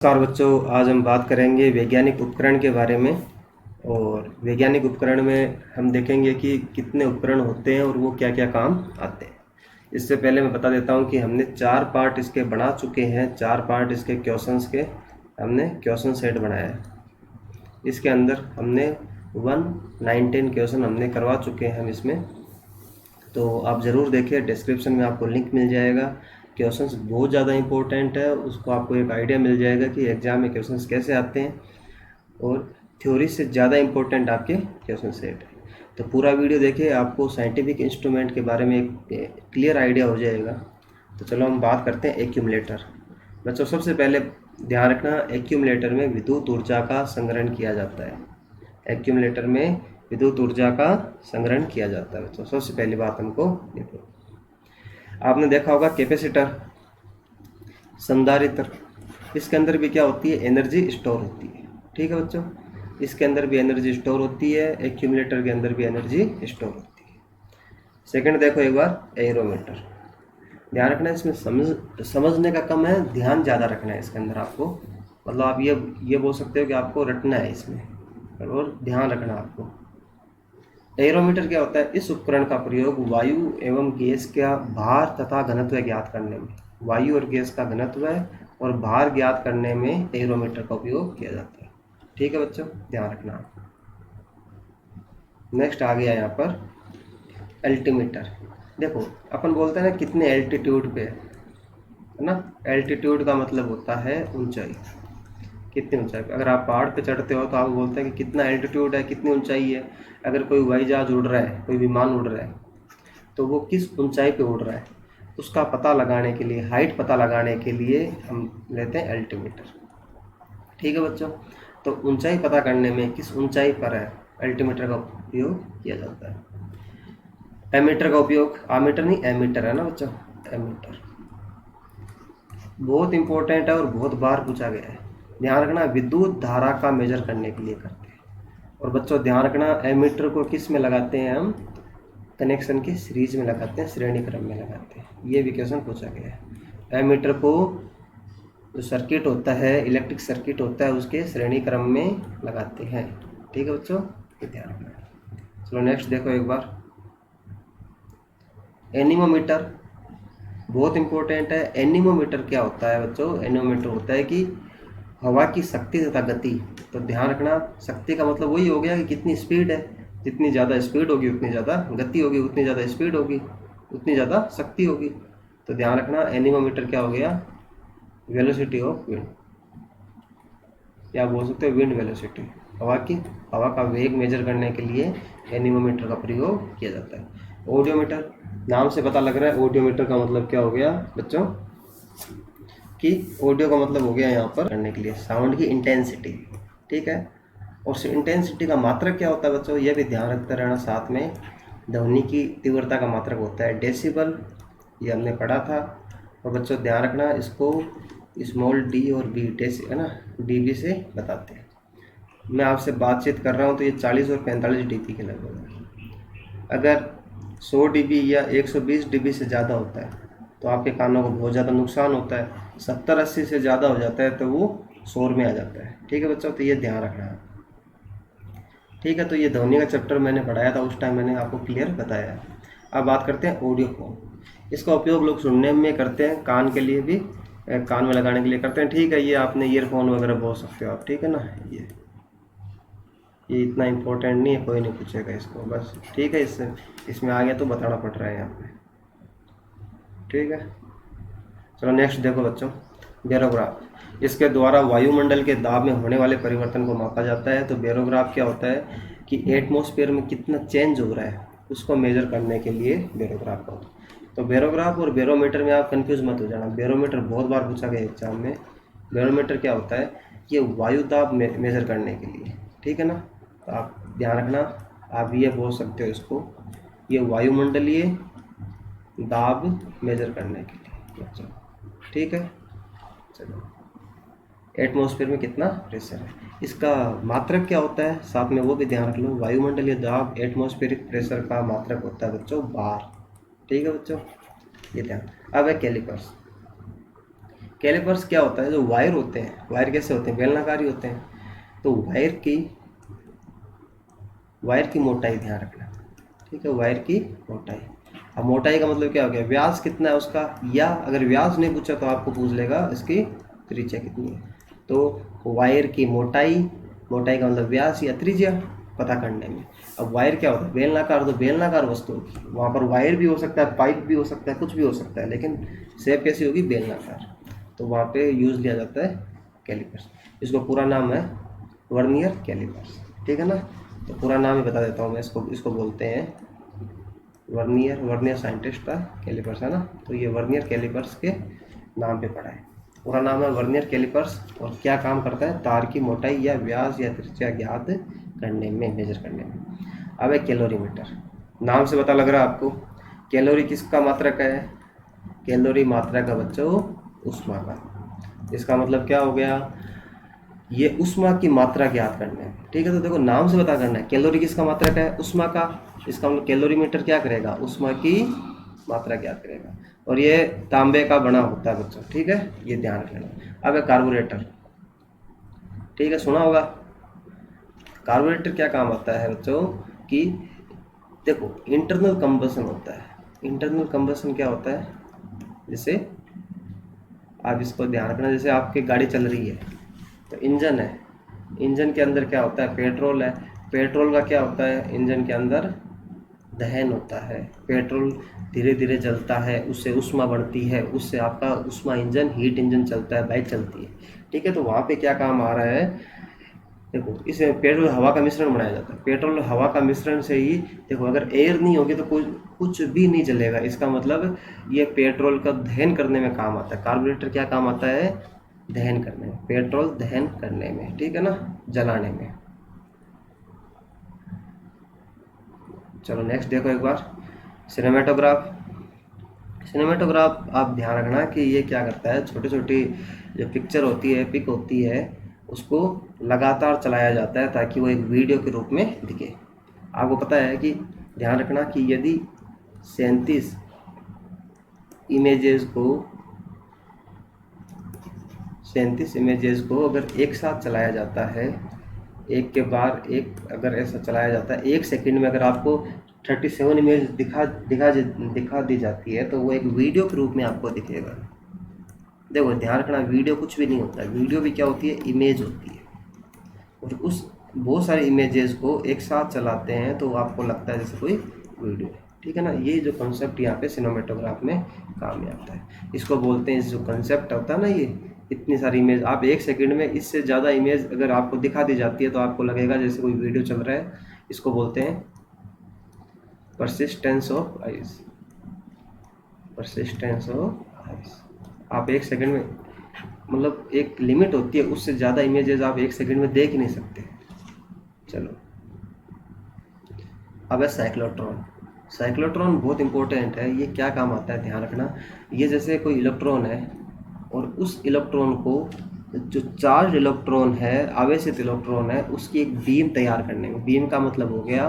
नमस्कार बच्चों, आज हम बात करेंगे वैज्ञानिक उपकरण के बारे में। और वैज्ञानिक उपकरण में हम देखेंगे कि कितने उपकरण होते हैं और वो क्या क्या काम आते हैं। इससे पहले मैं बता देता हूँ कि हमने 4 पार्ट इसके बना चुके हैं। 4 पार्ट इसके क्वेश्चंस के हमने क्वेश्चन सेट बनाया है। इसके अंदर हमने 1, 9, 10 क्वेश्चन हमने करवा चुके हैं हम इसमें। तो आप ज़रूर देखिए, डिस्क्रिप्शन में आपको लिंक मिल जाएगा। क्वेश्चंस बहुत ज़्यादा इंपॉर्टेंट है, उसको आपको एक आइडिया मिल जाएगा कि एग्ज़ाम में क्वेश्चंस कैसे आते हैं। और थ्योरी से ज़्यादा इंपॉर्टेंट आपके क्वेश्चन सेट है। तो पूरा वीडियो देखिए, आपको साइंटिफिक इंस्ट्रूमेंट के बारे में एक क्लियर आइडिया हो जाएगा। तो चलो हम बात करते हैं एक्यूमुलेटर। बच्चों, सबसे पहले ध्यान रखना, एक्यूमुलेटर में विद्युत ऊर्जा का संग्रहण किया जाता है। एक्यूमुलेटर में विद्युत ऊर्जा का संग्रहण किया जाता है। बच्चों, सबसे पहली बात हमको देखो, आपने देखा होगा कैपेसिटर, संधारित्र, इसके अंदर भी क्या होती है, एनर्जी स्टोर होती है। ठीक है बच्चों, इसके अंदर भी एनर्जी स्टोर होती है, एक्यूमुलेटर के अंदर भी एनर्जी स्टोर होती है। सेकंड देखो एक बार, एरोमीटर। ध्यान रखना, इसमें समझने का कम है, ध्यान ज़्यादा रखना है इसके अंदर आपको। मतलब आप ये बोल सकते हो कि आपको रटना है इसमें और ध्यान रखना आपको। एरोमीटर क्या होता है, इस उपकरण का प्रयोग वायु एवं गैस का भार तथा घनत्व ज्ञात करने में, वायु और गैस का घनत्व और भार ज्ञात करने में एरोमीटर का उपयोग किया जाता है। ठीक है बच्चों, ध्यान रखना। नेक्स्ट आ गया यहाँ पर एल्टीमीटर। देखो, अपन बोलते हैं ना कितने एल्टीट्यूड पे है ना। एल्टीट्यूड का मतलब होता है ऊंचाई, कितनी ऊंचाई पे। अगर आप पहाड़ पे चढ़ते हो तो आप बोलते हैं कि कितना एल्टीट्यूड है, कितनी ऊंचाई है। अगर कोई हवाई जहाज उड़ रहा है, कोई विमान उड़ रहा है, तो वो किस ऊंचाई पे उड़ रहा है, उसका पता लगाने के लिए, हाइट पता लगाने के लिए हम लेते हैं एल्टीमीटर। ठीक है बच्चों, तो ऊंचाई पता करने में किस ऊंचाई पर है, एल्टीमीटर का उपयोग किया जाता है। एमीटर का उपयोग, आमीटर नहीं एमीटर है ना बच्चों, एमीटर बहुत इंपॉर्टेंट है और बहुत बार पूछा गया है। ध्यान रखना, विद्युत धारा का मेजर करने के लिए करते हैं। और बच्चों ध्यान रखना, एमीटर को किस में लगाते हैं हम, कनेक्शन की सीरीज में लगाते हैं, श्रेणी क्रम में लगाते हैं। ये भी क्वेश्चन पूछा गया है। एमीटर को जो सर्किट होता है, इलेक्ट्रिक सर्किट होता है, उसके श्रेणी क्रम में लगाते हैं। ठीक है बच्चों, ये ध्यान रखना। चलो नेक्स्ट देखो एक बार, एनीमोमीटर बहुत इंपॉर्टेंट है। एनीमोमीटर क्या होता है बच्चों, एनीमोमीटर होता है कि हवा की शक्ति तथा गति। तो ध्यान रखना, शक्ति का मतलब वही हो गया कि कितनी स्पीड है, जितनी ज़्यादा स्पीड होगी उतनी ज़्यादा गति होगी, उतनी ज़्यादा स्पीड होगी उतनी ज़्यादा शक्ति होगी। तो ध्यान रखना, एनीमोमीटर क्या हो गया, वेलोसिटी ऑफ विंड, या बोल सकते हो विंड वेलोसिटी। हवा का वेग मेजर करने के लिए एनीमोमीटर का प्रयोग किया जाता है। ऑडियोमीटर, नाम से पता लग रहा है ऑडियोमीटर का मतलब क्या हो गया बच्चों, कि ऑडियो का मतलब हो गया यहाँ पर करने के लिए साउंड की इंटेंसिटी। ठीक है, और इंटेंसिटी का मात्रक क्या होता है बच्चों, यह भी ध्यान रखते रहना। साथ में ध्वनि की तीव्रता का मात्रक होता है डेसिबल, ये हमने पढ़ा था। और बच्चों ध्यान रखना, इसको स्मॉल डी और बी डेसी है ना, डीबी से बताते हैं। मैं आपसे बातचीत कर रहा हूँ तो ये 40 और 45 डीबी के लगभग है। अगर 100 डीबी या 120 डीबी से ज़्यादा होता है तो आपके कानों को बहुत ज़्यादा नुकसान होता है। 70-80 से ज़्यादा हो जाता है तो वो शोर में आ जाता है। ठीक है बच्चों, तो ये ध्यान रखना है। ठीक है, तो ये ध्वनि का चैप्टर मैंने पढ़ाया था, उस टाइम मैंने आपको क्लियर बताया है। अब बात करते हैं ऑडियोफोन। इसका उपयोग लोग सुनने में करते हैं, कान के लिए भी, कान में लगाने के लिए करते हैं। ठीक है, ये आपने ईयरफोन वगैरह बोल सकते हो आप। ठीक है ना, ये इतना इम्पोर्टेंट नहीं है, कोई नहीं पूछेगा इसको, बस ठीक है। इसमें आ गया तो बताना पड़ रहा है यहाँ पे। ठीक है, चलो नेक्स्ट देखो बच्चों, बेरोग्राफ। इसके द्वारा वायुमंडल के दाब में होने वाले परिवर्तन को मापा जाता है। तो बेरोग्राफ क्या होता है कि एटमॉस्फेयर में कितना चेंज हो रहा है उसको मेजर करने के लिए बेरोग्राफ का होता है। तो बेरोग्राफ और बेरोमीटर में आप कंफ्यूज मत हो जाना, बेरोमीटर बहुत बार पूछा गया एग्जाम में। बेरोमीटर क्या होता है, ये वायु दाब मेजर करने के लिए। ठीक है ना, तो आप ध्यान रखना, आप ये बोल सकते हो इसको, ये वायुमंडलीय दाब मेजर करने के लिए बच्चों। ठीक है, चलो, एटमॉस्फेयर में कितना प्रेशर है, इसका मात्रक क्या होता है साथ में वो भी ध्यान रख लो। वायुमंडलीय दाब एटमॉस्फेरिक प्रेशर का मात्रक होता है बच्चों बार। ठीक है बच्चों, ये ध्यान। अब है कैलिपर्स। कैलिपर्स क्या होता है, जो वायर होते हैं, वायर कैसे होते हैं, बेलनाकार ही होते हैं। तो वायर की मोटाई ध्यान रखना, ठीक है, वायर की मोटाई। अब मोटाई का मतलब क्या हो गया, व्यास कितना है उसका, या अगर व्यास नहीं पूछा तो आपको पूछ लेगा इसकी त्रिज्या कितनी है। तो वायर की मोटाई, मोटाई का मतलब व्यास या त्रिज्या पता करने में। अब वायर क्या होता है, बेलनाकार, तो बेलनाकार वस्तु होगी, वहाँ पर वायर भी हो सकता है, पाइप भी हो सकता है, कुछ भी हो सकता है, लेकिन शेप कैसी होगी, बेलनाकार। तो वहाँ पे यूज़ लिया जाता है कैलिपर्स। इसको पूरा नाम है वर्नियर कैलिपर्स, ठीक है ना। तो पूरा नाम ही बता देता हूँ मैं, इसको बोलते हैं वर्नियर साइंटिस्ट का कैलिपर्स, है ना। तो ये वर्नियर कैलिपर्स के नाम पे पड़ा है। पूरा नाम है वर्नियर कैलिपर्स, और क्या काम करता है, तार की मोटाई या व्यास या त्रिज्या ज्ञात करने में, मेजर करने में। अब है कैलोरीमीटर, नाम से पता लग रहा है आपको, कैलोरी किसका मात्रक है, कैलोरी मात्रा का बच्चों उष्मा का। इसका मतलब क्या हो गया, ये उष्मा की मात्रा ज्ञात करना है, ठीक है। तो देखो नाम से पता करना है, कैलोरी किसका मात्रक है, उष्मा का। इसका मतलब कैलोरीमीटर क्या करेगा, उष्मा की मात्रा ज्ञात करेगा, और ये तांबे का बना होता है बच्चों, ठीक है, ये ध्यान रख लेना। अब है कार्बोरेटर, ठीक है, सुना होगा। कार्बोरेटर क्या काम आता है बच्चों कि देखो इंटरनल कंबसन होता है। इंटरनल कंबसन क्या होता है, जैसे आप इसको ध्यान रखना, जैसे आपकी गाड़ी चल रही है तो इंजन है, इंजन के अंदर क्या होता है, पेट्रोल है। पेट्रोल का क्या होता है, इंजन के अंदर दहन होता है, पेट्रोल धीरे धीरे जलता है, उससे ऊष्मा बढ़ती है, उससे आपका ऊष्मा इंजन, हीट इंजन चलता है, बाइक चलती है, ठीक है। तो वहाँ पे क्या काम आ रहा है, देखो इस पेट्रोल हवा का मिश्रण बनाया जाता है, पेट्रोल हवा का मिश्रण से ही, देखो अगर एयर नहीं होगी तो कुछ भी नहीं जलेगा। इसका मतलब ये पेट्रोल का दहन करने में काम आता है। कार्बोरेटर क्या काम आता है, दहन करने में, पेट्रोल दहन करने में, ठीक है ना, जलाने में। चलो नेक्स्ट देखो एक बार, सिनेमेटोग्राफ। सिनेमेटोग्राफ आप ध्यान रखना कि ये क्या करता है, छोटी छोटी जो पिक्चर होती है, पिक होती है, उसको लगातार चलाया जाता है ताकि वो एक वीडियो के रूप में दिखे। आपको पता है कि ध्यान रखना कि यदि 37 इमेजेस को 37 इमेजेस को अगर एक साथ चलाया जाता है, एक के बाद एक अगर ऐसा चलाया जाता है, एक सेकंड में अगर आपको 37 इमेज दिखा दी जाती है, तो वो एक वीडियो के रूप में आपको दिखेगा। देखो ध्यान रखना, वीडियो कुछ भी नहीं होता है, वीडियो भी क्या होती है, इमेज होती है। और उस बहुत सारे इमेजेस को एक साथ चलाते हैं तो आपको लगता है जैसे कोई वीडियो है, ठीक है ना। ये जो कंसेप्ट यहाँ पे सिनेमेटोग्राफ में काम में आता है, इसको बोलते हैं, जो कंसेप्ट होता है ना, ये इतनी सारी इमेज आप एक सेकंड में, इससे ज़्यादा इमेज अगर आपको दिखा दी जाती है तो आपको लगेगा जैसे कोई वीडियो चल रहा है। इसको बोलते हैं persistence of eyes, persistence of eyes. आप एक सेकंड में, मतलब एक लिमिट होती है, उससे ज़्यादा इमेजेस आप एक सेकंड में देख ही नहीं सकते। चलो अब है साइक्लोट्रॉन। साइक्लोट्रॉन बहुत इंपॉर्टेंट है, ये क्या काम आता है ध्यान रखना। ये जैसे कोई इलेक्ट्रॉन है और उस इलेक्ट्रॉन को, जो चार्ज इलेक्ट्रॉन है, आवेशित इलेक्ट्रॉन है, उसकी एक बीम तैयार करने में। बीम का मतलब हो गया,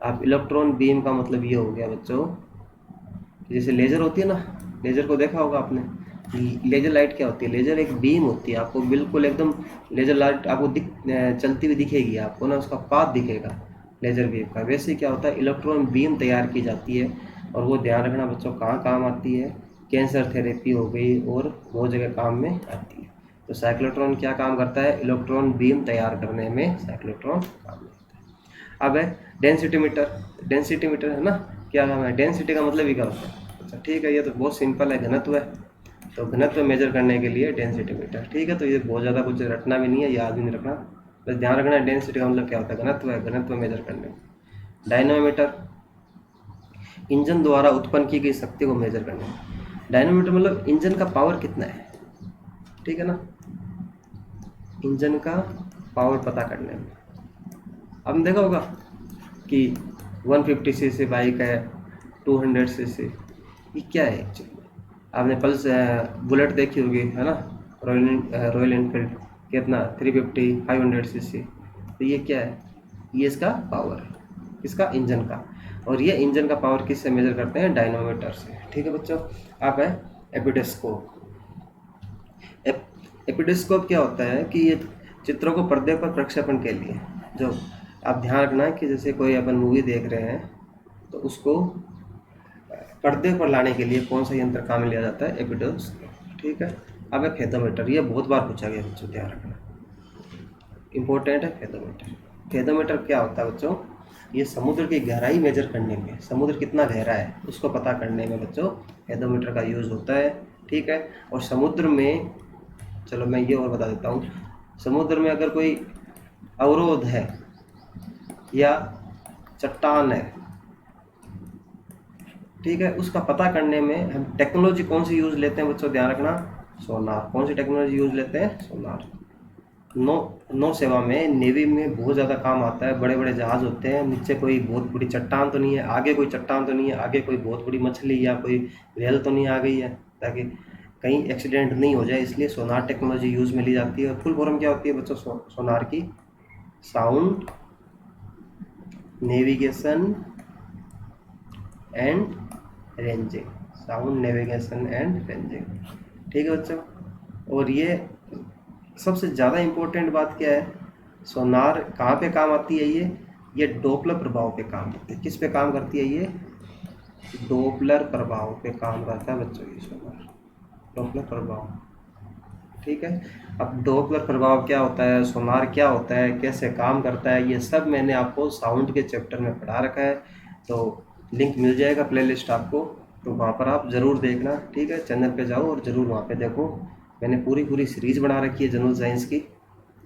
आप इलेक्ट्रॉन बीम का मतलब ये हो गया बच्चों, जैसे लेज़र होती है ना, लेज़र को देखा होगा आपने। लेज़र लाइट क्या होती है, लेज़र एक बीम होती है, आपको बिल्कुल एकदम लेज़र लाइट आपको चलती हुई दिखेगी, आपको ना उसका पाथ दिखेगा लेज़र वेव का। वैसे क्या होता है, इलेक्ट्रॉन बीम तैयार की जाती है, और वो ध्यान रखना बच्चों कहाँ काम आती है, कैंसर थेरेपी हो गई और बहुत जगह काम में आती है। तो साइक्लोट्रॉन क्या काम करता है, इलेक्ट्रॉन बीम तैयार करने में साइक्लोट्रॉन काम में आता है। अब है डेंसिटी मीटर। डेंसिटी मीटर है ना, क्या नाम है, डेंसिटी का मतलब ही क्या होता है। अच्छा ठीक है, ये तो बहुत सिंपल है, घनत्व है। तो घनत्व मेजर करने के लिए डेंसिटी मीटर, ठीक है। तो ये बहुत ज़्यादा कुछ रटना भी नहीं है, याद भी नहीं रखना, बस ध्यान रखना है डेंसिटी का मतलब क्या होता है, घनत्व है, घनत्व मेजर करने में। डायनामोमीटर, इंजन द्वारा उत्पन्न की गई शक्ति को मेजर करने में। डायनामोमीटर मतलब इंजन का पावर कितना है, ठीक है ना, इंजन का पावर पता करने में। आपने देखा होगा कि 150 सीसी बाइक है, 200 सीसी, ये क्या है एक्चुअली। आपने पल्स बुलेट देखी होगी, है ना, रॉयल एनफील्ड, कितना 350 500 सीसी। तो ये क्या है, ये इसका पावर है, इसका इंजन का। और ये इंजन का पावर किससे मेजर करते हैं, डायनामोमीटर से, ठीक है बच्चों। आप है एपिडेस्कोप। एपिडोस्कोप क्या होता है कि ये चित्रों को पर्दे पर प्रक्षेपण के लिए, जो आप ध्यान रखना कि जैसे कोई अपन मूवी देख रहे हैं तो उसको पर्दे पर लाने के लिए कौन सा यंत्र काम में लिया जाता है? एपिडोस्कोप। ठीक है। अब है फेथोमीटर, ये बहुत बार पूछा गया बच्चों, ध्यान रखना, इंपॉर्टेंट है फेथोमीटर। फेथोमीटर क्या होता है बच्चों? ये समुद्र की गहराई मेजर करने में, समुद्र कितना गहरा है उसको पता करने में बच्चों फेथोमीटर का यूज़ होता है। ठीक है। और समुद्र में, चलो मैं ये और बता देता हूँ, समुद्र में अगर कोई अवरोध है या चट्टान है, ठीक है, उसका पता करने में हम टेक्नोलॉजी कौन सी यूज़ लेते हैं बच्चों? ध्यान रखना, सोनार। कौन सी टेक्नोलॉजी यूज़ लेते हैं? सोनार। नौ सेवा में, नेवी में बहुत ज़्यादा काम आता है। बड़े बड़े जहाज़ होते हैं, नीचे कोई बहुत बड़ी चट्टान तो नहीं है, आगे कोई चट्टान तो नहीं है, आगे कोई बहुत बड़ी मछली या कोई व्हेल तो नहीं आ गई है, ताकि कहीं एक्सीडेंट नहीं हो जाए, इसलिए सोनार टेक्नोलॉजी यूज़ में ली जाती है। और फुल फॉर्म क्या होती है बच्चों सोनार की? Sound navigation and ranging. Sound navigation and ranging. ठीक है बच्चों। और ये सबसे ज़्यादा इम्पोर्टेंट बात क्या है? सोनार कहाँ पे काम आती है? ये डोपलर प्रभाव पे काम करती है। किस पे काम करती है? ये डोपलर प्रभाव पे काम करता है बच्चों ये सोनार, डोपलर प्रभाव। ठीक है। अब डोपलर प्रभाव क्या होता है, सोनार क्या होता है, कैसे काम करता है, ये सब मैंने आपको साउंड के चैप्टर में पढ़ा रखा है। तो लिंक मिल जाएगा प्लेलिस्ट आपको, तो वहाँ पर आप ज़रूर देखना। ठीक है। चैनल पे जाओ और ज़रूर वहाँ पे देखो, मैंने पूरी सीरीज़ बना रखी है जनरल साइंस की,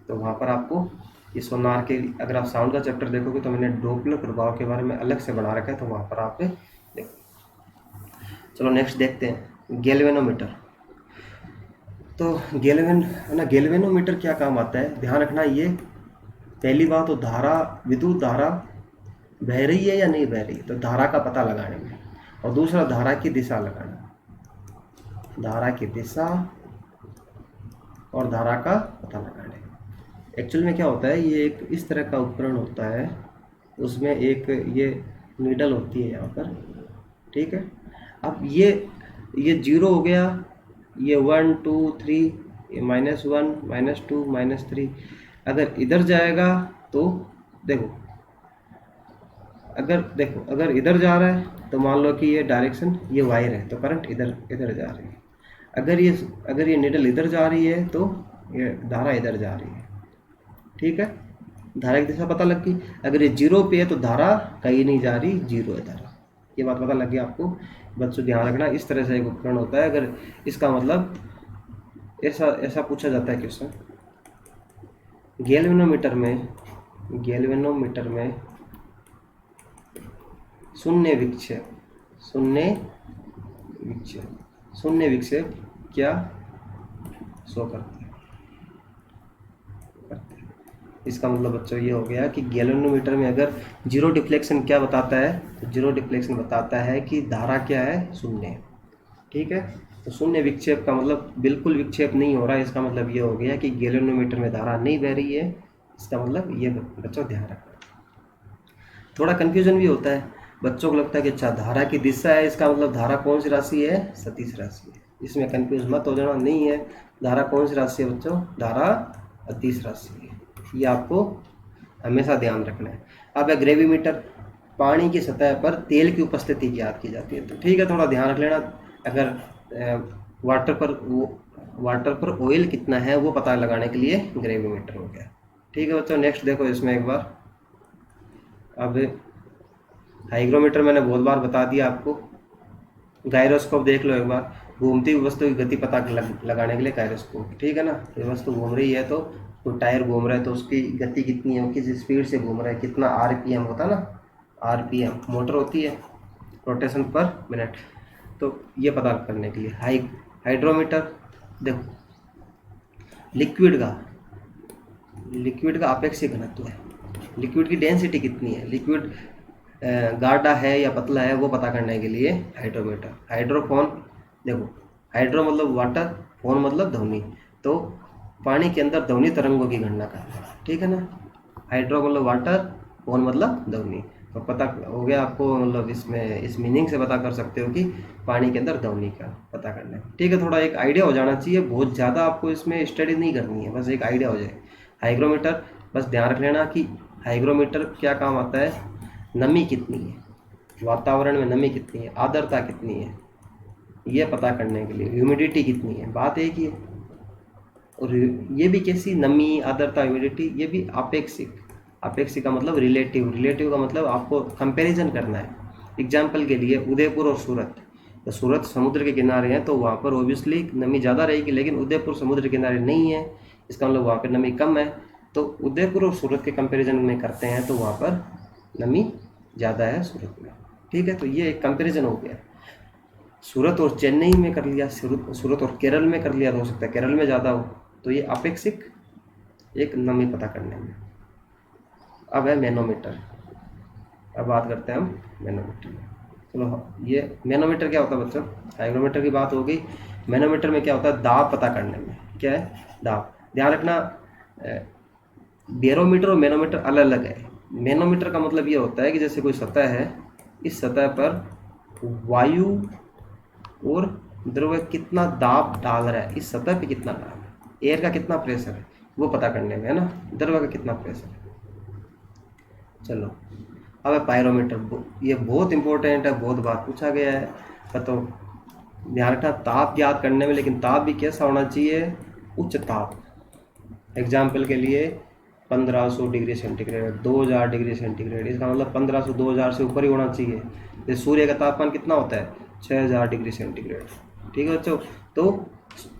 तो वहाँ पर आपको ये सोनार के, अगर आप साउंड का चैप्टर देखोगे तो मैंने डोपलर प्रभाव के बारे में अलग से बना रखा है, तो वहाँ पर आप देखो। चलो नेक्स्ट देखते हैं, गैल्वेनोमीटर। तो गैल्वेनोमीटर क्या काम आता है? ध्यान रखना, ये पहली बात तो धारा, विद्युत धारा बह रही है या नहीं बह रही, तो धारा का पता लगाने में, और दूसरा धारा की दिशा लगाना, धारा की दिशा और धारा का पता लगाने। एक्चुअल में क्या होता है, ये एक इस तरह का उपकरण होता है, उसमें एक ये नीडल होती है यहाँ पर। ठीक है। अब ये 0 हो गया, ये 1 2 3, ये -1 -2 -3, अगर इधर जाएगा तो देखो, अगर इधर जा रहा है तो मान लो कि ये डायरेक्शन, ये वायर है, तो करंट इधर जा रही है। अगर ये नीडल इधर जा रही है तो ये धारा इधर जा रही है। ठीक है। धारा की दिशा पता लग गई। अगर ये 0 पे है तो धारा कहीं नहीं जा रही, 0 है धारा। ये बात पता लग गई आपको बच्चों, ध्यान रखना। इस तरह से एक उपकरण होता है। अगर इसका मतलब ऐसा पूछा जाता है क्वेश्चन, गैल्वेनोमीटर में शून्य विक्षेप क्या शो करते हैं? इसका मतलब बच्चों ये हो गया कि गैल्वेनोमीटर में अगर जीरो डिफ्लेक्शन क्या बताता है, तो जीरो डिफ्लेक्शन बताता है कि धारा क्या है? शून्य। ठीक है। तो शून्य विक्षेप का मतलब बिल्कुल विक्षेप नहीं हो रहा है, इसका मतलब ये हो गया कि गैल्वेनोमीटर में धारा नहीं बह रही है। इसका मतलब ये बच्चों ध्यान रखना। थोड़ा कन्फ्यूजन भी होता है, बच्चों को लगता है कि अच्छा धारा की दिशा है, इसका मतलब धारा कौन सी राशि है? सदिश राशि है। इसमें कंफ्यूज मत हो जाना, नहीं है। धारा कौन सी राशि है बच्चों? धारा अदिश राशि है। ये आपको हमेशा ध्यान रखना है। अब है ग्रेविमीटर, पानी की सतह पर तेल की उपस्थिति ज्ञात की जाती है। तो ठीक है, थोड़ा ध्यान रख लेना। अगर वाटर पर ऑयल कितना है वो पता लगाने के लिए ग्रेविमीटर हो गया। ठीक है बच्चों। नेक्स्ट देखो इसमें एक बार, अब हाइग्रोमीटर मैंने बहुत बार बता दिया आपको। गायरोस्कोप देख लो एक बार, घूमती हुई वस्तु की गति पता लगाने के लिए गायरोस्कोप। ठीक है ना। ये वस्तु घूम रही है, तो कोई टायर घूम रहा है तो उसकी गति कितनी है, वो किस स्पीड से घूम रहा है, कितना आरपीएम होता है ना, आरपीएम मोटर होती है, रोटेशन पर मिनट, तो ये पता करने के लिए। हाइड्रोमीटर देखो, लिक्विड का अपेक्षित घनत्व है, लिक्विड की डेंसिटी कितनी है, लिक्विड गाढ़ा है या पतला है वो पता करने के लिए हाइड्रोमीटर। हाइड्रोफोन देखो, हाइड्रो मतलब वाटर, फोन मतलब ध्वनि, तो पानी के अंदर ध्वनि तरंगों की गणना करना। ठीक है ना। हाइड्रो मतलब वाटर, फोन मतलब ध्वनि, तो पता हो गया आपको, मतलब इसमें इस मीनिंग से पता कर सकते हो कि पानी के अंदर ध्वनि का पता करना है। ठीक है, थोड़ा एक आइडिया हो जाना चाहिए, बहुत ज़्यादा आपको इसमें स्टडी नहीं करनी है, बस एक आइडिया हो जाए। हाइग्रोमीटर, बस ध्यान रख लेना कि हाइग्रोमीटर क्या काम आता है, नमी कितनी है, वातावरण में नमी कितनी है, आर्द्रता कितनी है, ये पता करने के लिए, ह्यूमिडिटी कितनी है, बात एक ही है। और ये भी कैसी, नमी, आर्द्रता, ह्यूमिडिटी, ये भी आपेक्षिक। आपेक्षिक का मतलब रिलेटिव, रिलेटिव का मतलब आपको कंपैरिजन करना है। एग्जाम्पल के लिए उदयपुर और सूरत, तो सूरत समुद्र के किनारे हैं तो वहाँ पर ओबियसली नमी ज़्यादा रहेगी, लेकिन उदयपुर समुद्र के किनारे नहीं है, इसका मतलब वहाँ पर नमी कम है। तो उदयपुर और सूरत के कंपैरिजन में करते हैं तो वहाँ पर नमी ज़्यादा है सूरत में। ठीक है, तो ये एक कंपैरिजन हो गया। सूरत और चेन्नई में कर लिया, सूरत और केरल में कर लिया तो हो सकता है केरल में ज़्यादा हो, तो ये अपेक्षिक एक नमी पता करने में। अब है मैनोमीटर, अब बात करते हैं हम मैनोमीटर में। चलो, ये मैनोमीटर क्या होता है बच्चों, हाइग्रोमीटर की बात हो गई। मैनोमीटर में क्या होता है, दाब पता करने में। क्या है, दाब। ध्यान रखना, बैरोमीटर और मैनोमीटर अलग अलग है। मैनोमीटर का मतलब ये होता है कि जैसे कोई सतह है, इस सतह पर वायु और द्रव कितना दाब डाल रहा है, इस सतह पे कितना दाब है, एयर का कितना प्रेशर है, वो पता करने में, है ना, द्रव का कितना प्रेशर है। चलो, अब है पायरोमीटर, ये बहुत इंपॉर्टेंट है, बहुत बार पूछा गया है। तो ध्यान रखना ताप याद करने में, लेकिन ताप भी कैसा होना चाहिए, उच्च ताप। एग्जाम्पल के लिए 1500 डिग्री सेंटीग्रेड, 2000 डिग्री सेंटीग्रेड, इसका मतलब 1500 2000 से ऊपर ही होना चाहिए। जैसे सूर्य का तापमान कितना होता है, 6000 डिग्री सेंटीग्रेड। ठीक है बच्चों, तो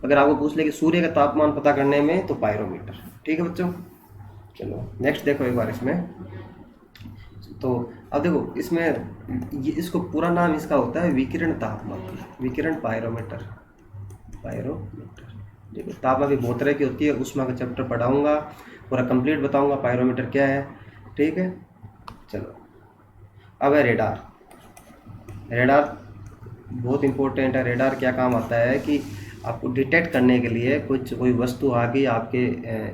अगर आपको पूछ ले कि सूर्य का तापमान पता करने में, तो पायरोमीटर। ठीक है बच्चों, चलो नेक्स्ट देखो एक बार इसमें। तो अब देखो इसमें ये, इसको पूरा नाम इसका होता है विकिरण तापमापी, विकिरण पायरोमीटर, पायरोमीटर। ठीक है, तापमापी बहुत तरह की होती है, ऊष्मा का चैप्टर पढ़ाऊंगा, पूरा कंप्लीट बताऊंगा पायरोमीटर क्या है। ठीक है, चलो अब है रेडार। रेडार बहुत इंपॉर्टेंट है। रेडार क्या काम आता है कि आपको डिटेक्ट करने के लिए कोई वस्तु आ गई आपके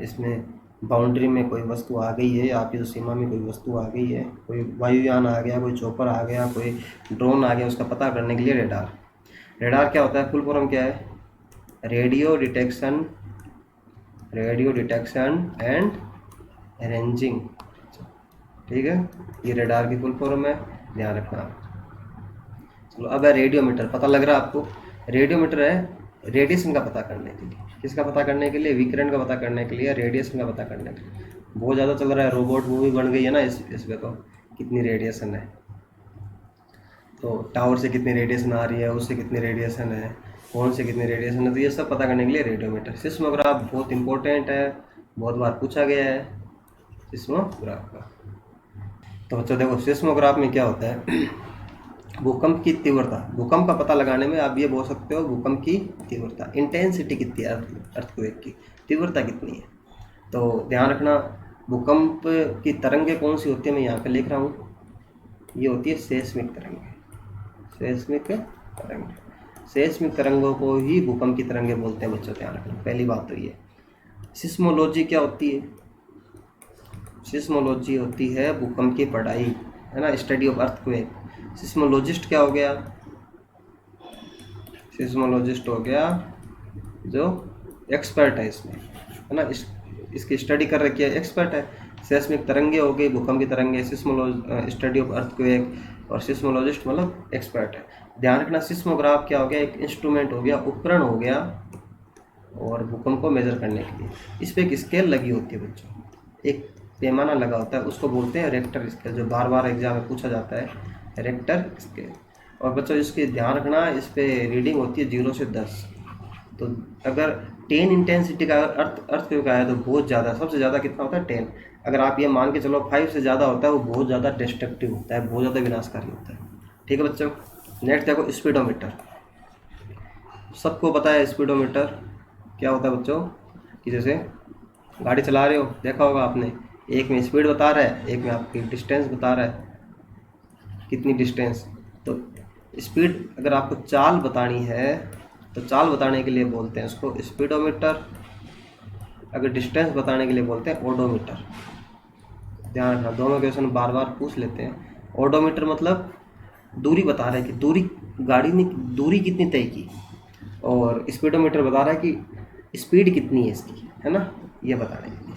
इसमें बाउंड्री में, कोई वस्तु आ गई है आपकी जो सीमा में, कोई वस्तु आ गई है, कोई वायुयान आ गया, कोई चॉपर आ गया, कोई ड्रोन आ गया, उसका पता करने के लिए रेडार। रेडार क्या होता है, फुल फॉर्म क्या है, radio detection, radio detection and ranging. ठीक है, ये रेडार की फुल फॉर्म है, ध्यान रखना। चलो, अब है रेडियोमीटर, पता लग रहा है आपको। रेडियोमीटर है रेडिएशन का पता करने के लिए, किसका पता करने के लिए, विकिरण का पता करने के लिए, रेडिएशन का पता करने के लिए। बहुत ज़्यादा चल रहा है, रोबोट मूवी बन गई है ना, इसमें तो कितनी रेडिएशन है, तो टावर से कितनी रेडिएशन आ रही है, उससे कितनी रेडिएशन है, फोन से कितनी रेडिएशन है, तो ये सब पता करने के लिए रेडियोमीटर। सिस्मोग्राफ बहुत इंपॉर्टेंट है, बहुत बार पूछा गया है सिस्मोग्राफ का। तो बच्चों देखो, सिस्मोग्राफ में क्या होता है, भूकंप की तीव्रता, भूकंप का पता लगाने में आप ये बोल सकते हो भूकंप की तीव्रता, इंटेंसिटी कितनी है, अर्थक्वेक की तीव्रता कितनी है। तो ध्यान रखना, भूकंप की तरंगें कौन सी होती है, मैं यहाँ पे लिख रहा हूँ, ये होती है सेस्मिक तरंगें, सेस्मिक तरंग। सेस्मिक तरंगों को ही भूकंप की तरंगें बोलते हैं बच्चों, ध्यान रखना, पहली बात तो ये। सिस्मोलॉजी क्या होती है, सिस्मोलॉजी होती है भूकंप की पढ़ाई, है ना, स्टडी ऑफ अर्थक्वेक। सिस्मोलॉजिस्ट क्या हो गया, सिस्मोलॉजिस्ट हो गया जो एक्सपर्ट है इसमें, है ना, इसकी स्टडी कर रखी है, एक्सपर्ट है। सेस्मिक तरंगे हो गई, भूकंप की तरंगे, स्टडी ऑफ अर्थक्वेक, और सिस्मोलॉजिस्ट मतलब एक्सपर्ट है। ध्यान रखना, सिस्मोग्राफ क्या हो गया, एक इंस्ट्रूमेंट हो गया, उपकरण हो गया, और भूकंप को मेजर करने के लिए इस पर एक स्केल लगी होती है बच्चों, एक पैमाना लगा होता है, उसको बोलते हैं रेक्टर स्केल, जो बार बार एग्जाम में पूछा जाता है, रेक्टर स्केल। और बच्चों इसके ध्यान रखना, इस पे रीडिंग होती है 0 से 10। तो अगर 10 इंटेंसिटी का अर्थक्वेक आया तो बहुत ज़्यादा, सबसे ज़्यादा कितना होता है 10। अगर आप ये मान के चलो 5 से ज़्यादा होता है, वो बहुत ज़्यादा डिस्ट्रक्टिव होता है, बहुत ज़्यादा विनाशकारी होता है। ठीक है बच्चों, नेक्स्ट देखो स्पीडोमीटर। सबको पता है स्पीडोमीटर क्या होता है बच्चों, कि जैसे गाड़ी चला रहे हो, देखा होगा आपने, एक में स्पीड बता रहा है, एक में आपकी डिस्टेंस बता रहा है, कितनी डिस्टेंस। तो स्पीड, अगर आपको चाल बतानी है तो चाल बताने के लिए बोलते हैं उसको स्पीडोमीटर, अगर डिस्टेंस बताने के लिए बोलते हैं ओडोमीटर। ध्यान रखना, दोनों क्वेश्चन बार बार पूछ लेते हैं, ओडोमीटर मतलब दूरी बता रहा है कि दूरी गाड़ी ने दूरी कितनी तय की, और स्पीडोमीटर बता रहा है कि स्पीड कितनी है इसकी, है ना, ये बताने के लिए।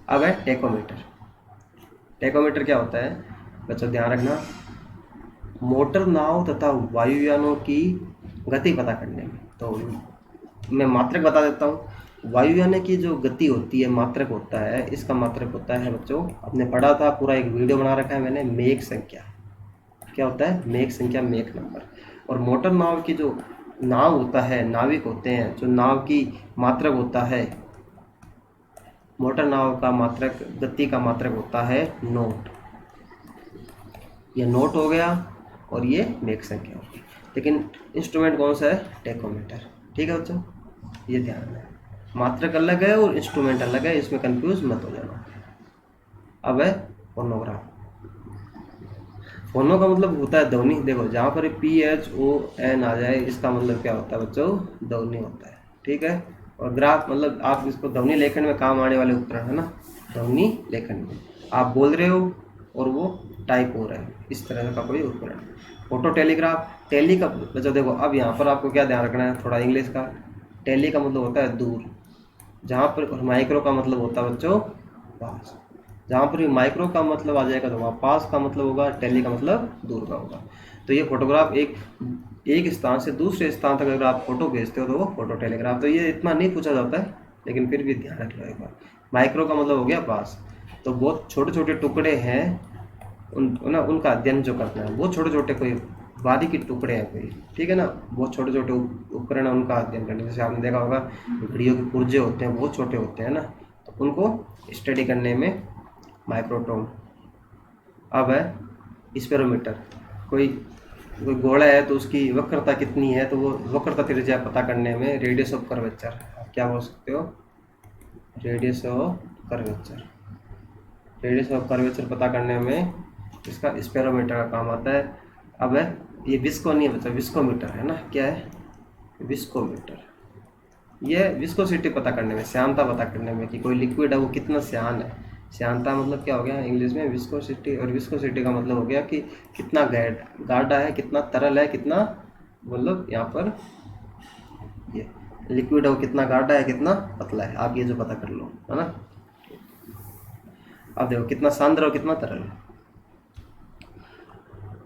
अब है टेकोमीटर। टेकोमीटर क्या होता है बच्चों, ध्यान रखना, मोटर नाव तथा वायुयानों की गति पता करने में। तो मैं मात्रक बता देता हूँ। वायुयान की जो गति होती है, मात्रक होता है, इसका मात्रक होता है बच्चों, आपने पढ़ा था, पूरा एक वीडियो बना रखा है मैंने, मेक संख्या। क्या होता है? मेक संख्या, मेक नंबर। और मोटर नाव की जो नाव होता है, नाविक होते हैं, जो नाव की मात्रक होता है, मोटर नाव का मात्रक, गति का मात्रक होता है नोट। ये नोट हो गया और ये मेक संख्या होगी। लेकिन इंस्ट्रूमेंट कौन सा है? टेकोमीटर। ठीक है बच्चों, ये ध्यान है, मात्रक अलग है और इंस्ट्रूमेंट अलग है, इसमें कंफ्यूज मत हो जाना। अब है फोनोग्राफ। फोनो का मतलब होता है ध्वनि। देखो जहाँ पर PHON आ जाए, इसका मतलब क्या होता है बच्चों? ध्वनि होता है। ठीक है। और ग्राफ मतलब आप इसको ध्वनि लेखन में काम आने वाले उपकरण है ना, ध्वनि लेखन में आप बोल रहे हो और वो टाइप हो रहा है, इस तरह का कोई उपकरण। फोटो टेलीग्राफ, टेली का बच्चों देखो, अब यहाँ पर आपको क्या ध्यान रखना है, थोड़ा इंग्लिश का। टेली का मतलब होता है दूर, जहाँ पर माइक्रो का मतलब होता है बच्चों पास। जहाँ पर भी माइक्रो का मतलब आ जाएगा तो वहाँ पास का मतलब होगा, टेली का मतलब दूर का होगा। तो ये फोटोग्राफ एक स्थान से दूसरे स्थान तक अगर आप फोटो भेजते हो तो वो फोटो टेलीग्राफ। तो ये इतना नहीं पूछा जाता है, लेकिन फिर भी ध्यान रख लो एक बार। माइक्रो का मतलब हो गया पास, तो बहुत छोटे छोटे टुकड़े हैं उनका अध्ययन जो करना है, बहुत छोटे छोटे कोई बारीकी टुकड़े हैं कोई, ठीक है ना, बहुत छोटे छोटे उपकरण है उनका अध्ययन करना। जैसे आपने देखा होगा घड़ियों के पुर्जे होते हैं, बहुत छोटे होते हैं ना, तो उनको स्टडी करने में माइक्रोटोम। अब है स्पेरोमीटर। कोई कोई गोला है तो उसकी वक्रता कितनी है, तो वो वक्रता त्रिज्या पता करने में रेडियस ऑफ कर्वेचर, क्या बोल सकते हो? Radius of curvature. Radius of curvature पता करने में इसका स्पेरोमीटर का काम आता है। अब है ये विस्को नहीं है बच्चा, विस्कोमीटर है ना, क्या है? विस्कोमीटर। ये विस्कोसिटी पता करने में, श्यानता पता करने में कि कोई लिक्विड है वो कितना श्यान है। श्यानता मतलब क्या हो गया इंग्लिश में? विस्कोसिटी। और विस्कोसिटी का मतलब हो गया कि कितना गाढ़ा है, कितना तरल है, कितना मतलब यहाँ पर ये लिक्विड है वो कितना गाढ़ा है, कितना पतला है, आप ये जो पता कर लो, है ना। अब देखो कितना सांद्र और कितना तरल है।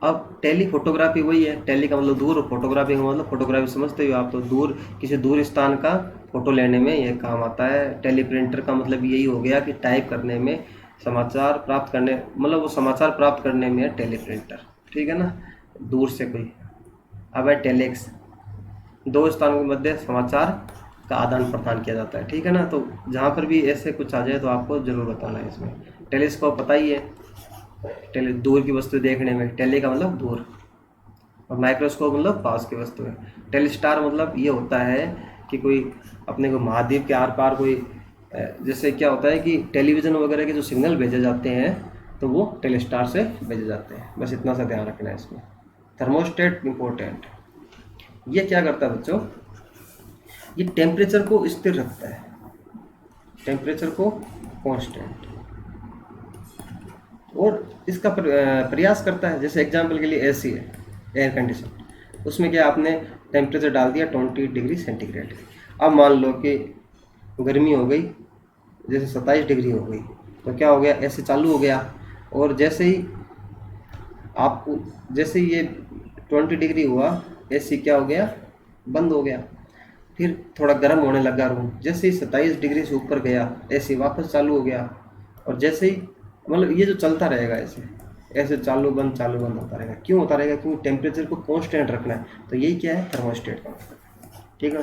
अब टेली फोटोग्राफी वही है, टेली का मतलब दूर, फोटोग्राफी का मतलब फोटोग्राफी समझते हो आप, तो दूर किसी दूर स्थान का फोटो लेने में ये काम आता है। टेली प्रिंटर का मतलब यही हो गया कि टाइप करने में, समाचार प्राप्त करने, मतलब वो समाचार प्राप्त करने में है टेली प्रिंटर, ठीक है ना, दूर से कोई। अब है टेलेक्स, दो स्थानों के मध्य समाचार का आदान प्रदान किया जाता है, ठीक है ना। तो जहाँ पर भी ऐसे कुछ आ जाए तो आपको जरूर बताना है इसमें। टेलीस्कोप पता ही है, दूर की वस्तु देखने में, टेली का मतलब दूर, और माइक्रोस्कोप मतलब पास की वस्तु है। टेलीस्टार मतलब ये होता है कि कोई अपने को महाद्वीप के आर पार कोई, जैसे क्या होता है कि टेलीविज़न वगैरह के जो सिग्नल भेजे जाते हैं तो वो टेलीस्टार से भेजे जाते हैं। बस इतना सा ध्यान रखना है इसमें। थर्मोस्टेट इम्पोर्टेंट, ये क्या करता है बच्चों? ये टेम्परेचर को स्थिर रखता है, टेम्परेचर को कांस्टेंट, और इसका प्रयास करता है। जैसे एग्जांपल के लिए एसी है, एयर कंडीशन, उसमें क्या आपने टेम्परेचर डाल दिया 20 डिग्री सेंटीग्रेड। अब मान लो कि गर्मी हो गई, जैसे 27 डिग्री हो गई, तो क्या हो गया? एसी चालू हो गया, और जैसे ही ये 20 डिग्री हुआ, एसी क्या हो गया? बंद हो गया। फिर थोड़ा गर्म होने लगा रूम, जैसे ही 27 डिग्री से ऊपर गया, एसी वापस चालू हो गया। और जैसे ही मतलब ये जो चलता रहेगा ऐसे चालू बंद होता रहेगा। क्यों होता रहेगा? क्योंकि टेम्परेचर को कांस्टेंट रखना है। तो यही क्या है? थर्मोस्टेट का मतलब, ठीक है,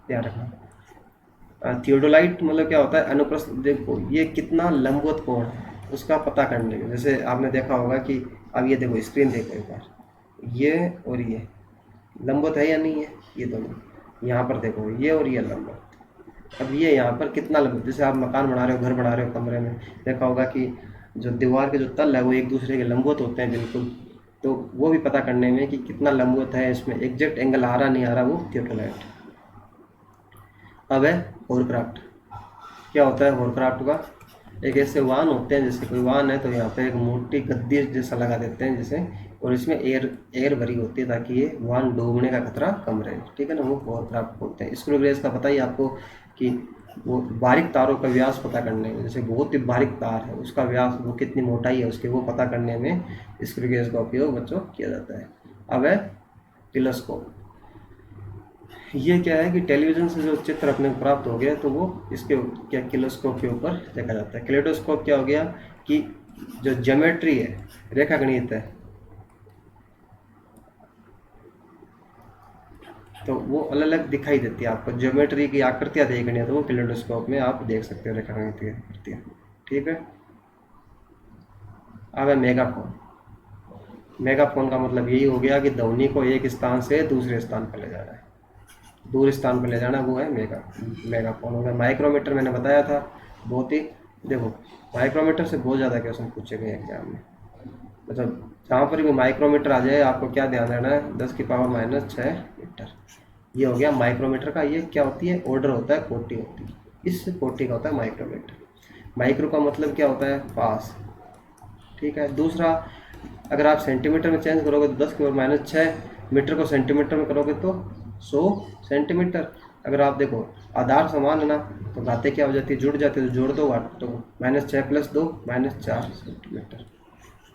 ध्यान रखना। थियोडोलाइट मतलब क्या होता है? अनुप्रस्थ, देखो ये कितना लंबवत कोण है उसका पता करने में। जैसे आपने देखा होगा कि अब ये देखो, स्क्रीन देखो एक बार, ये और ये लंबवत है या नहीं है? ये दोनों यहाँ पर देखो, ये और ये लंबवत। अब ये यहाँ पर कितना लंबवत, जैसे आप मकान बना रहे हो, घर बना रहे हो, कमरे में देखा होगा कि जो दीवार के जो तल है वो एक दूसरे के लंबवत होते हैं बिल्कुल। तो वो भी पता करने में कि कितना लंबवत है, इसमें एग्जैक्ट एंगल आ रहा नहीं आ रहा, वो थियोडोलाइट। अब है होरक्राफ्ट। क्या होता है होरक्राफ्ट का? एक ऐसे वाहन होते हैं, जैसे कोई वाहन है तो यहाँ पे एक मोटी गद्दी जैसा लगा देते हैं जैसे, और इसमें एयर एयर भरी होती है ताकि ये वाहन डूबने का खतरा कम रहे, ठीक है ना। वो बहुत आप बोलते हैं स्क्रू गेज का, पता ही आपको कि वो बारीक तारों का व्यास पता करने में, जैसे बहुत ही बारीक तार है उसका व्यास, वो कितनी मोटाई है उसकी, वो पता करने में स्क्रू गेज का उपयोग बच्चों किया जाता है। अब है टेलीस्कोप। ये क्या है कि टेलीविज़न से जो चित्र अपने को प्राप्त हो गया तो वो इसके क्या टेलीस्कोप के ऊपर देखा जाता है। कैलेडोस्कोप क्या हो गया कि जो ज्योमेट्री है, रेखा गणित है, तो वो अलग अलग दिखाई देती है आपको। ज्योमेट्री की आकृतियाँ देखनी है तो वो कैलेडोस्कोप में आप देख सकते हो रेखा गणित की आकृतियाँ, ठीक है। अब है मेगाफोन। मेगाफोन का मतलब यही हो गया कि ध्वनि को एक स्थान से दूसरे स्थान पर ले जाना है, दूर स्थान पर ले जाना, वो है मेगाफोन हो गया। माइक्रोमीटर मैंने बताया था, बहुत ही, देखो माइक्रोमीटर से बहुत ज़्यादा क्वेश्चन पूछे गए एग्जाम में, मतलब जहाँ पर भी माइक्रोमीटर आ जाए आपको क्या ध्यान देना है, 10⁻⁶ मीटर। ये हो गया माइक्रोमीटर का। ये क्या होती है, ऑर्डर होता है, कोटि होती है, इस कोटि का होता है माइक्रोमीटर। माइक्रो का मतलब क्या होता है, पास, ठीक है। दूसरा, अगर आप सेंटीमीटर में चेंज करोगे तो 10⁻⁶, मीटर को सेंटीमीटर में करोगे तो 100 सेंटीमीटर। अगर आप देखो आधार समान है ना, तो बातें क्या हो जाती है, जुड़ जाती है, तो जोड़ दो, तो -6 + 2 -4 सेंटीमीटर।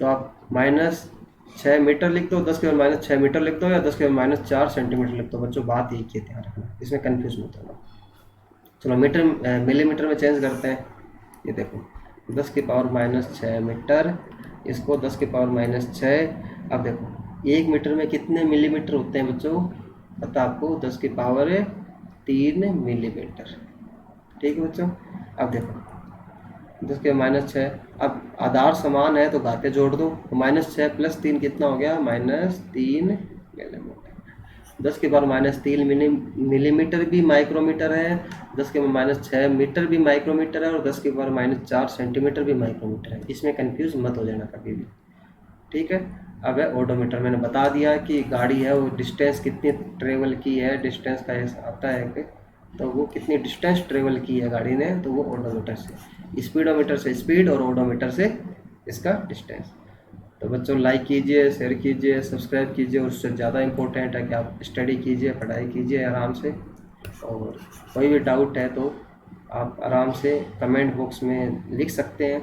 तो आप -6 मीटर लिख दो, 10⁻⁶ मीटर लिख दो, या 10⁻⁴ सेंटीमीटर लिख दो, बच्चों बात एक ही है, ध्यान रखना, इसमें कन्फ्यूज मत होना। चलो मीटर मिलीमीटर में चेंज करते हैं। ये देखो 10⁻⁶ मीटर, इसको 10⁻⁶। अब देखो 1 मीटर में कितने मिलीमीटर होते हैं बच्चों, पता आपको, 10⁻³ मिलीमीटर, ठीक है बच्चों। अब देखो 10⁻⁶, अब आधार समान है तो घाते जोड़ दो, तो -6 + 3 कितना हो गया, -3 मिलीमीटर। 10⁻³ मिलीमीटर भी माइक्रोमीटर है, 10⁻⁶ मीटर भी माइक्रोमीटर है, और 10⁻⁴ सेंटीमीटर भी माइक्रोमीटर है। इसमें कंफ्यूज मत हो जाना कभी भी, ठीक है। अब है ओडोमीटर। मैंने बता दिया कि गाड़ी है वो डिस्टेंस कितनी ट्रेवल की है, डिस्टेंस का आता है कि, तो वो कितनी डिस्टेंस ट्रेवल की है गाड़ी ने, तो वो ओडोमीटर से, स्पीडोमीटर से स्पीड और ओडोमीटर से इसका डिस्टेंस। तो बच्चों लाइक कीजिए, शेयर कीजिए, सब्सक्राइब कीजिए, और उससे ज़्यादा इम्पोर्टेंट है कि आप स्टडी कीजिए, पढ़ाई कीजिए आराम से। और कोई भी डाउट है तो आप आराम से कमेंट बॉक्स में लिख सकते हैं।